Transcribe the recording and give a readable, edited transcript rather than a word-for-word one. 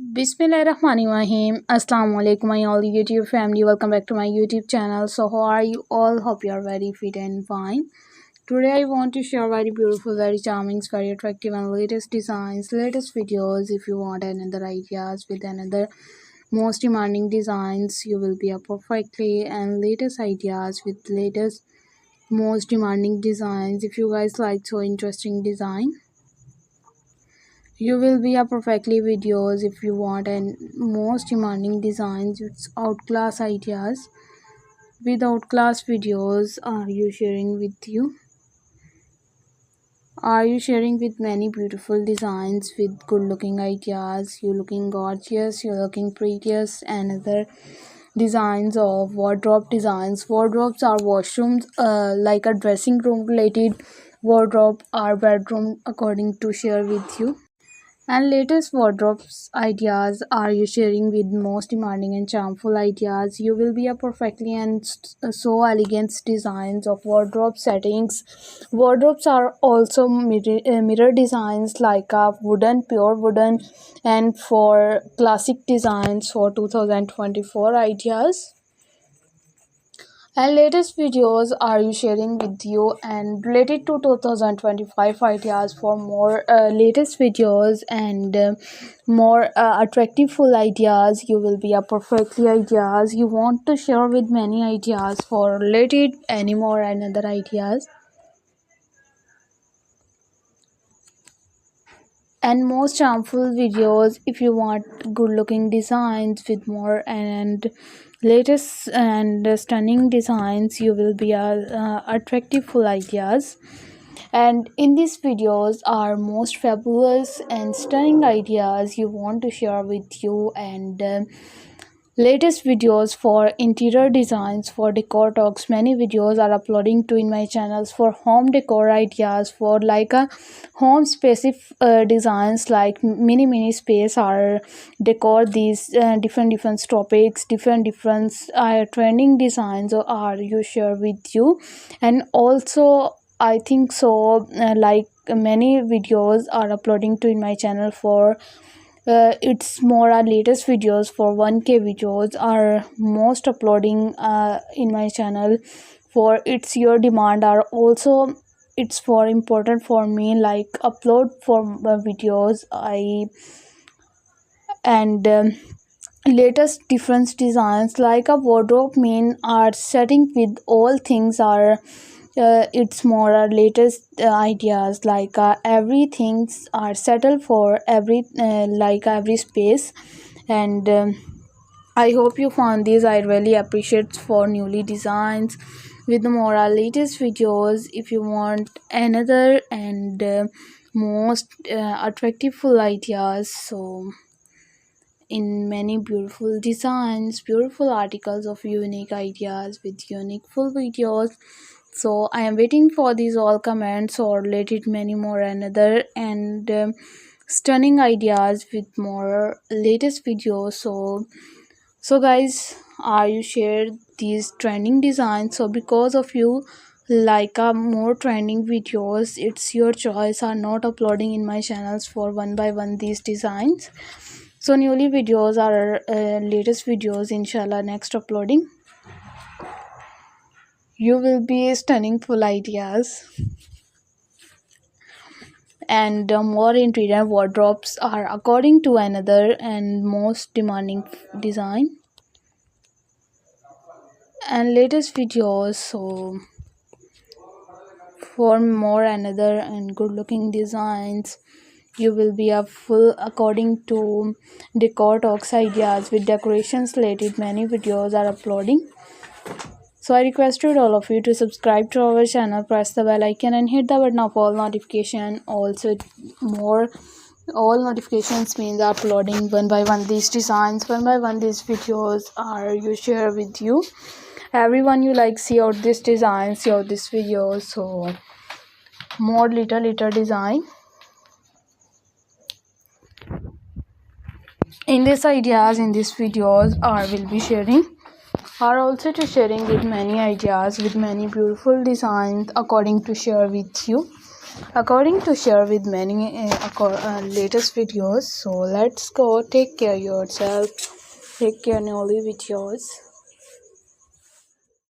Bismillahirrahmanirrahim. Assalamu alaikum, my all YouTube family. Welcome back to my YouTube channel. So, how are you all? Hope you are very fit and fine. Today, I want to share very beautiful, very charming, very attractive, and latest designs, latest videos. If you want another ideas with another most demanding designs, you will be a perfectly and latest ideas with latest most demanding designs. If you guys like so interesting design, you will be a perfectly videos if you want and most demanding designs with outclass ideas with outclass videos. Are you sharing with many beautiful designs with good looking ideas? You looking gorgeous, you're looking prettiest, and other designs of wardrobe designs. Wardrobes are washrooms, like a dressing room related wardrobe or bedroom according to share with you. And latest wardrobes ideas are you sharing with most demanding and charmful ideas? You will be a perfectly and so elegant designs of wardrobe settings. Wardrobes are also mirror designs like a wooden, pure wooden, and for classic designs for 2024 ideas. And latest videos are you sharing with you and related to 2025 ideas for more latest videos and more attractive full ideas. You will be a perfectly ideas you want to share with many ideas for related any more another ideas and most harmful videos. If you want good looking designs with more and latest and stunning designs, you will be attractive full ideas. And in these videos are most fabulous and stunning ideas you want to share with you and latest videos for interior designs for decor talks. Many videos are uploading to in my channels for home decor ideas for like a home specific designs like mini space or decor. These different topics, different trending designs are you share with you. And also I think so like many videos are uploading to in my channel for it's more our latest videos for 1K videos are most uploading in my channel for it's your demand are also it's for important for me like upload for videos I and latest different designs like a wardrobe mean art setting with all things are it's more our latest ideas like everything's are settled for every like every space and I hope you found these. I really appreciate for newly designs with more our latest videos. If you want another and most attractive full ideas, so in many beautiful designs, beautiful articles of unique ideas with unique full videos. So I am waiting for these all comments or related many more another and stunning ideas with more latest videos. So guys, are you share these trending designs? So because of you like more trending videos, it's your choice are not uploading in my channels for one by one these designs. So newly videos are latest videos inshallah next uploading. You will be stunning full ideas and more interior wardrobes are according to another and most demanding design and latest videos. So for more another and good looking designs you will be a full according to decor talks ideas with decorations related many videos are uploading. So I requested all of you to subscribe to our channel, press the bell icon and hit the button of all notification. Also more all notifications means uploading one by one these designs, one by one these videos are you share with you. Everyone you like see out this design, see out this video. So more little design in these ideas in these videos I will be sharing are also to sharing with many ideas with many beautiful designs according to share with you. according to share with many latest videos. So let's go. Take care yourself. Take care, Noli, with yours.